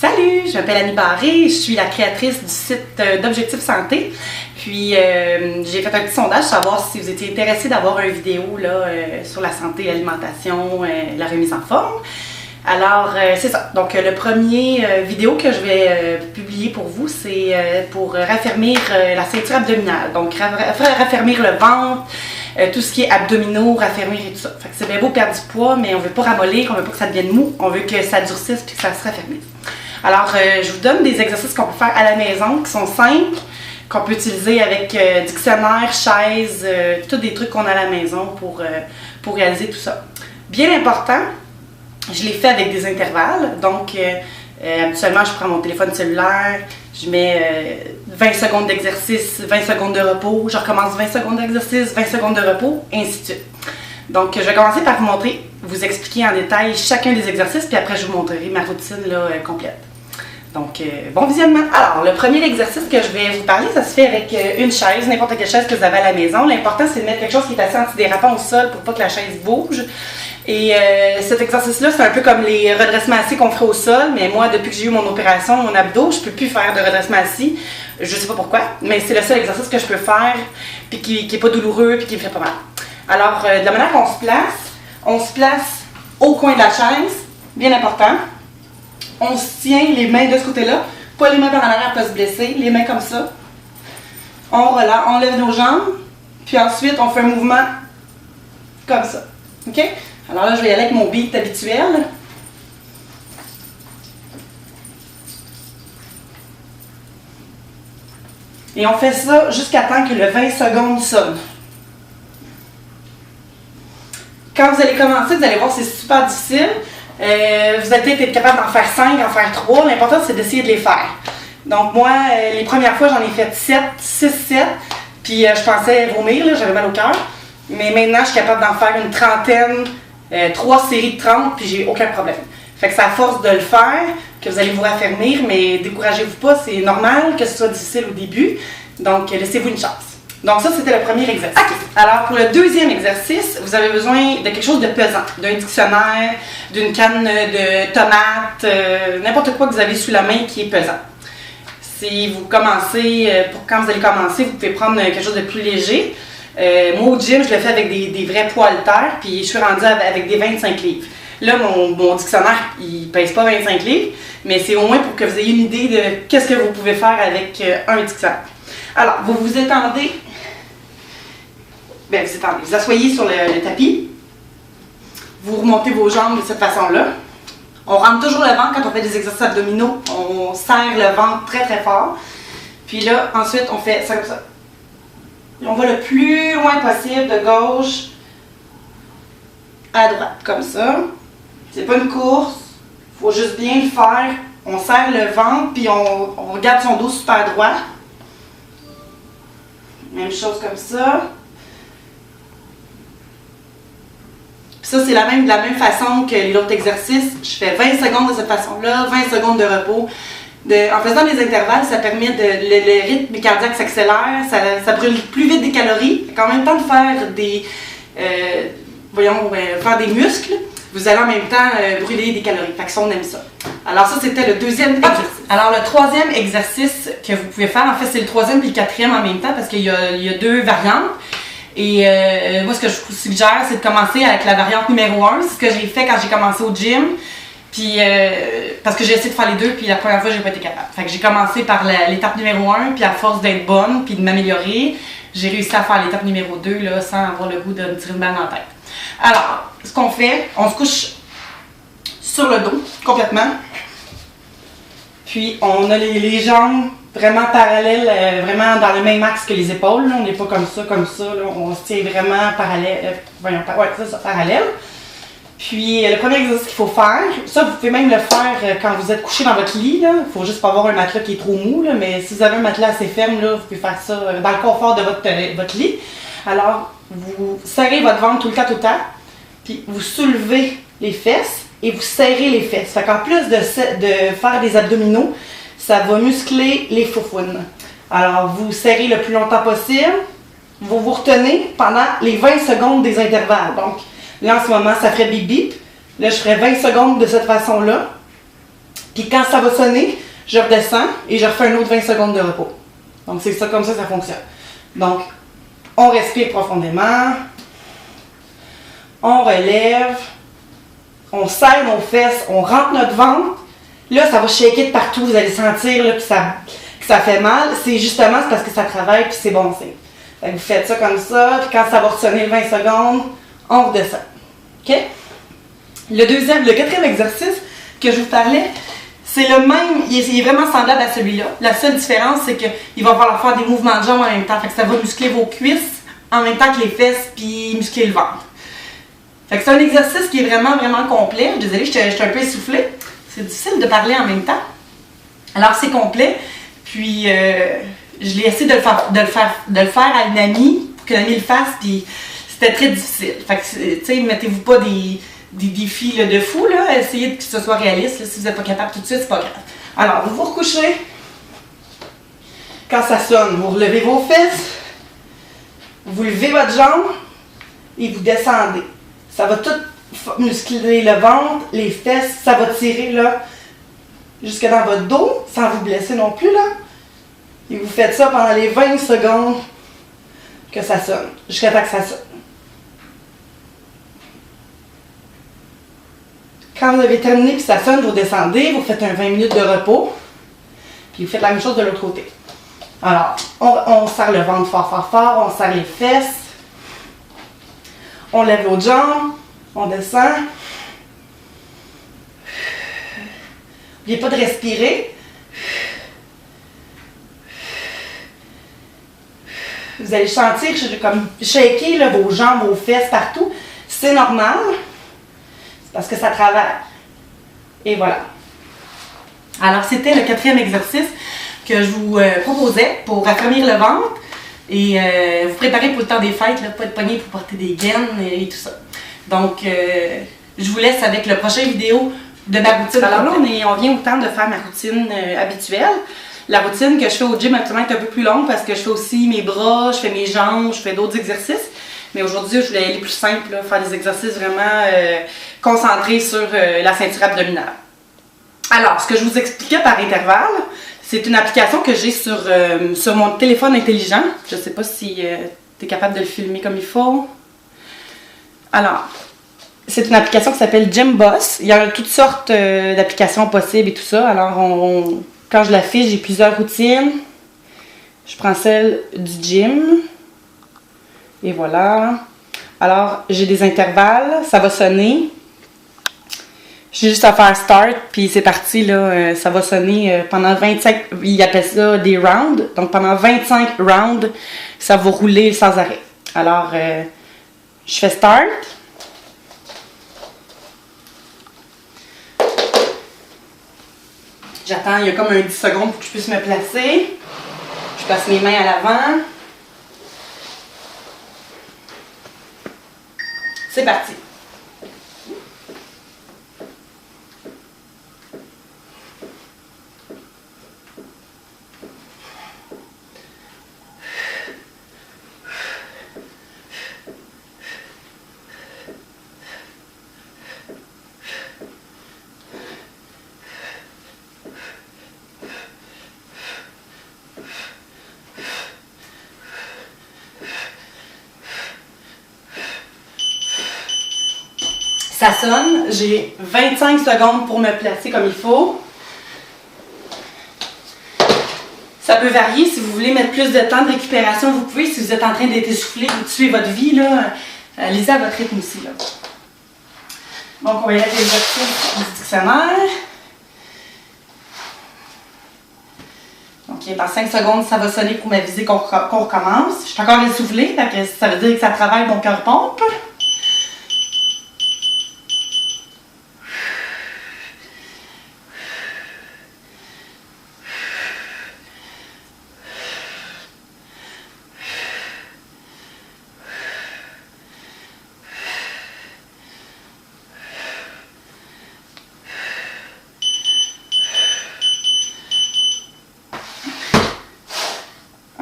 Salut, je m'appelle Annie Barré, je suis la créatrice du site d'Objectif Santé. Puis j'ai fait un petit sondage pour savoir si vous étiez intéressé d'avoir une vidéo là, sur la santé, l'alimentation, la remise en forme. Alors c'est ça. Donc le premier vidéo que je vais publier pour vous, c'est pour raffermir la ceinture abdominale. Donc raffermir le ventre, tout ce qui est abdominaux, raffermir et tout ça. Fait que c'est bien beau perdre du poids, mais on veut pas ramollir, on veut pas que ça devienne mou, on veut que ça durcisse puis que ça se raffermisse. Alors, je vous donne des exercices qu'on peut faire à la maison, qui sont simples, qu'on peut utiliser avec dictionnaire, chaise, tous des trucs qu'on a à la maison pour réaliser tout ça. Bien important, je les fais avec des intervalles. Donc, habituellement, je prends mon téléphone cellulaire, je mets 20 secondes d'exercice, 20 secondes de repos, je recommence 20 secondes d'exercice, 20 secondes de repos, et ainsi de suite. Donc, je vais commencer par vous expliquer en détail chacun des exercices, puis après, je vous montrerai ma routine là, complète. Donc, bon visionnement! Alors, le premier exercice que je vais vous parler, ça se fait avec une chaise, n'importe quelle chaise que vous avez à la maison. L'important, c'est de mettre quelque chose qui est assez antidérapant au sol pour pas que la chaise bouge. Et cet exercice-là, c'est un peu comme les redressements assis qu'on ferait au sol, mais moi, depuis que j'ai eu mon opération, mon abdos, je peux plus faire de redressement assis. Je sais pas pourquoi, mais c'est le seul exercice que je peux faire, puis qui est pas douloureux, puis qui me fait pas mal. Alors, de la manière qu'on se place au coin de la chaise, bien important. On se tient les mains de ce côté-là, pas les mains par en arrière pour se blesser, les mains comme ça. On relâche, on lève nos jambes, puis ensuite on fait un mouvement comme ça. OK? Alors là, je vais y aller avec mon beat habituel. Et on fait ça jusqu'à temps que le 20 secondes sonne. Quand vous allez commencer, vous allez voir que c'est super difficile. Vous allez peut-être être capable d'en faire 5, d'en faire 3. L'important, c'est d'essayer de les faire. Donc moi, les premières fois, j'en ai fait 6, 7. Puis je pensais vomir, j'avais mal au cœur. Mais maintenant, je suis capable d'en faire une trentaine, 3 séries de 30, puis j'ai aucun problème. Fait que c'est à force de le faire que vous allez vous raffermir, mais découragez-vous pas, c'est normal que ce soit difficile au début. Donc, laissez-vous une chance. Donc ça, c'était le premier exercice. Okay. Alors, pour le deuxième exercice, vous avez besoin de quelque chose de pesant. D'un dictionnaire, d'une canne de tomates, n'importe quoi que vous avez sous la main qui est pesant. Si vous commencez, quand vous allez commencer, vous pouvez prendre quelque chose de plus léger. Moi, au gym, je le fais avec des vrais poids haltères, puis je suis rendue avec des 25 livres. Là, mon dictionnaire, il ne pèse pas 25 livres, mais c'est au moins pour que vous ayez une idée de qu'est-ce que vous pouvez faire avec un dictionnaire. Alors, vous vous étendez. Bien, vous asseyez sur le tapis, vous remontez vos jambes de cette façon-là. On rentre toujours le ventre quand on fait des exercices abdominaux, on serre le ventre très très fort. Puis là, ensuite, on fait ça comme ça. Et on va le plus loin possible de gauche à droite, comme ça. C'est pas une course, il faut juste bien le faire. On serre le ventre, puis on garde son dos super droit. Même chose comme ça. Ça, c'est de la même façon que l'autre exercice. Je fais 20 secondes de cette façon-là, 20 secondes de repos. En faisant des intervalles, ça permet le rythme cardiaque s'accélère, ça brûle plus vite des calories. En même temps de faire faire des muscles, vous allez en même temps brûler des calories. Fait que ça, on aime ça. Alors ça, c'était le deuxième exercice. Alors le troisième exercice que vous pouvez faire, en fait, c'est le troisième et le quatrième en même temps parce qu'il y a 2 variantes. Et moi, ce que je vous suggère, c'est de commencer avec la variante numéro 1. C'est ce que j'ai fait quand j'ai commencé au gym. Puis, parce que j'ai essayé de faire les deux, puis la première fois, j'ai pas été capable. Fait que j'ai commencé par l'étape numéro 1, puis à force d'être bonne, puis de m'améliorer, j'ai réussi à faire l'étape numéro 2, là, sans avoir le goût de me tirer une balle dans la tête. Alors, ce qu'on fait, on se couche sur le dos, complètement. Puis, on a les jambes vraiment parallèles, vraiment dans le même axe que les épaules. Là. On n'est pas comme ça, là. On se tient vraiment parallèle. C'est ça, parallèle. Puis, le premier exercice qu'il faut faire, ça, vous pouvez même le faire quand vous êtes couché dans votre lit. Il ne faut juste pas avoir un matelas qui est trop mou, là, mais si vous avez un matelas assez ferme, là, vous pouvez faire ça dans le confort de votre lit. Alors, vous serrez votre ventre tout le temps, puis vous soulevez les fesses et vous serrez les fesses. Fait qu'en plus de faire des abdominaux, ça va muscler les faufounes. Alors, vous serrez le plus longtemps possible, vous vous retenez pendant les 20 secondes des intervalles. Donc, là, en ce moment, ça ferait bip bip. Là, je ferais 20 secondes de cette façon-là. Puis quand ça va sonner, je redescends et je refais un autre 20 secondes de repos. Donc c'est ça, comme ça fonctionne. Donc, on respire profondément, on relève, on serre nos fesses, on rentre notre ventre. Là, ça va shaker de partout, vous allez sentir là, que ça fait mal. C'est justement parce que ça travaille puis c'est bon signe. Fait que vous faites ça comme ça, puis quand ça va ressonner 20 secondes, on redescend. OK? Le quatrième exercice que je vous parlais, c'est le même, il est vraiment semblable à celui-là. La seule différence, c'est qu'il va falloir faire des mouvements de jambes en même temps. Fait que ça va muscler vos cuisses en même temps que les fesses, puis muscler le ventre. Fait que c'est un exercice qui est vraiment, vraiment complet. Désolée, je suis un peu essoufflée. C'est difficile de parler en même temps. Alors, c'est complet. Puis, je l'ai essayé de le faire à une amie, pour que l'amie le fasse, puis c'était très difficile. Fait que, tu sais, mettez-vous pas des défis là, de fou, là. Essayez que ce soit réaliste. Là. Si vous n'êtes pas capable tout de suite, c'est pas grave. Alors, vous vous recouchez. Quand ça sonne, vous relevez vos fesses. Vous levez votre jambe et vous descendez. Ça va tout muscler le ventre, les fesses. Ça va tirer, là, jusque dans votre dos, sans vous blesser non plus, là. Et vous faites ça pendant les 20 secondes que ça sonne, jusqu'à temps que ça sonne. Quand vous avez terminé et que ça sonne, vous descendez, vous faites un 20 minutes de repos, puis vous faites la même chose de l'autre côté. Alors, on serre le ventre fort, fort, fort, on serre les fesses, on lève l'autre jambe, on descend. N'oubliez pas de respirer. Vous allez sentir comme shaker là, vos jambes, vos fesses, partout. C'est normal. C'est parce que ça travaille. Et voilà. Alors, c'était le quatrième exercice que je vous proposais pour raffermir le ventre et vous préparer pour le temps des fêtes, là, pas être pogné pour porter des gaines et tout ça. Donc, je vous laisse avec le prochain vidéo de ma routine. Alors là, on vient au temps de faire ma routine habituelle. La routine que je fais au gym actuellement est un peu plus longue parce que je fais aussi mes bras, je fais mes jambes, je fais d'autres exercices. Mais aujourd'hui, je voulais aller plus simple, là, faire des exercices vraiment concentrés sur la ceinture abdominale. Alors, ce que je vous expliquais par intervalle, c'est une application que j'ai sur mon téléphone intelligent. Je ne sais pas si tu es capable de le filmer comme il faut. Alors, c'est une application qui s'appelle Gymboss. Il y a toutes sortes d'applications possibles et tout ça. Alors, quand je l'affiche, j'ai plusieurs routines. Je prends celle du gym. Et voilà. Alors, j'ai des intervalles. Ça va sonner. J'ai juste à faire start, puis c'est parti, là. Ça va sonner pendant 25... Ils appellent ça des rounds. Donc, pendant 25 rounds, ça va rouler sans arrêt. Alors, je fais start. J'attends, il y a comme un 10 secondes pour que je puisse me placer. Je passe mes mains à l'avant. C'est parti. Ça sonne, j'ai 25 secondes pour me placer comme il faut. Ça peut varier, si vous voulez mettre plus de temps de récupération, vous pouvez. Si vous êtes en train d'être essoufflé, de tuer votre vie, là, allez-y à votre rythme aussi. Là. Donc, on va y aller avec l'exercice du dictionnaire. Donc, dans 5 secondes, ça va sonner pour m'aviser qu'on recommence. Je suis encore essoufflée, ça veut dire que ça travaille mon cœur pompe.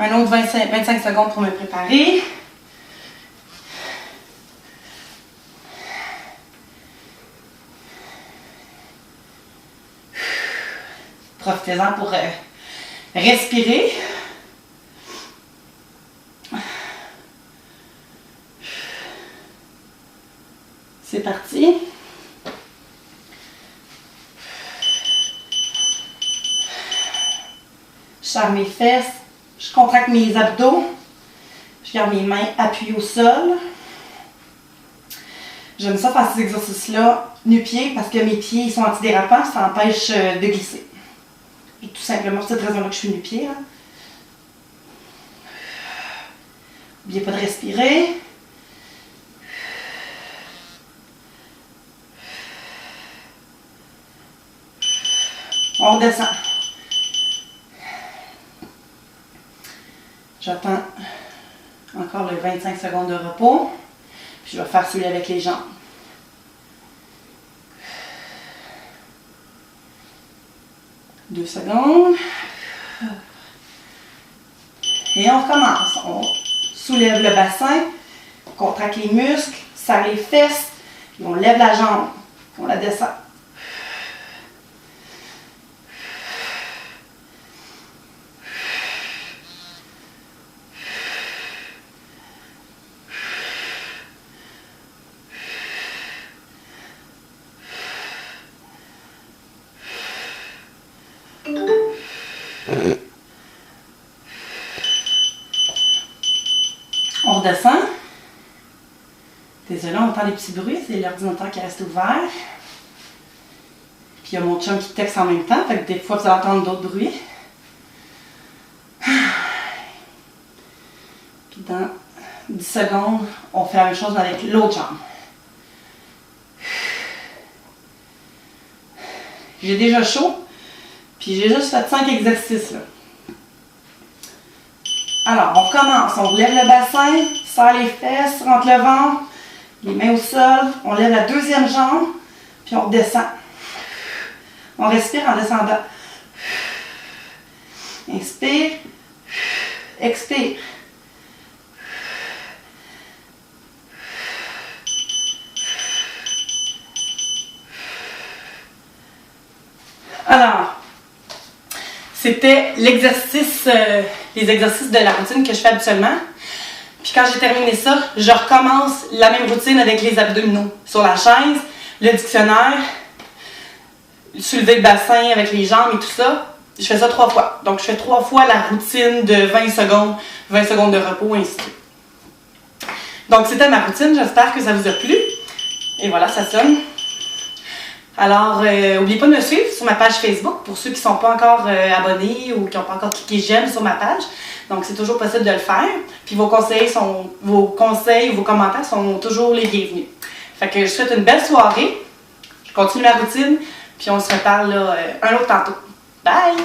Un autre 25 secondes pour me préparer. Profitez-en pour respirer. C'est parti. Je serre mes fesses, je contracte mes abdos, je garde mes mains appuyées au sol. J'aime ça faire ces exercices-là nu-pieds parce que mes pieds ils sont antidérapants, ça empêche de glisser. Et tout simplement pour cette raison-là que je suis nu-pieds. N'oubliez pas de respirer. On redescend. J'attends encore le 25 secondes de repos. Puis je vais faire celui avec les jambes. Deux secondes. Et on recommence. On soulève le bassin, on contracte les muscles, serre les fesses, et on lève la jambe, on la descend. On redescend. Désolé, on entend des petits bruits, c'est l'ordinateur qui reste ouvert. Puis il y a mon chum qui texte en même temps, fait que des fois vous allez entendre d'autres bruits. Puis dans 10 secondes, on fait la même chose avec l'autre jambe. J'ai déjà chaud, puis j'ai juste fait 5 exercices là. Alors, on recommence. On relève le bassin, serre les fesses, rentre le ventre, les mains au sol. On lève la deuxième jambe, puis on redescend. On respire en descendant. Inspire, expire. Alors, c'était l'exercice, les exercices de la routine que je fais habituellement. Puis quand j'ai terminé ça, je recommence la même routine avec les abdominaux. Sur la chaise, le dictionnaire, soulever le bassin avec les jambes et tout ça. Je fais ça 3 fois. Donc je fais 3 fois la routine de 20 secondes de repos, ainsi de suite. Donc c'était ma routine, j'espère que ça vous a plu. Et voilà, ça sonne. Alors, n'oubliez pas de me suivre sur ma page Facebook pour ceux qui ne sont pas encore abonnés ou qui n'ont pas encore cliqué j'aime sur ma page. Donc, c'est toujours possible de le faire. Puis vos conseils, vos commentaires sont toujours les bienvenus. Fait que je vous souhaite une belle soirée. Je continue ma routine. Puis on se reparle là, un autre tantôt. Bye!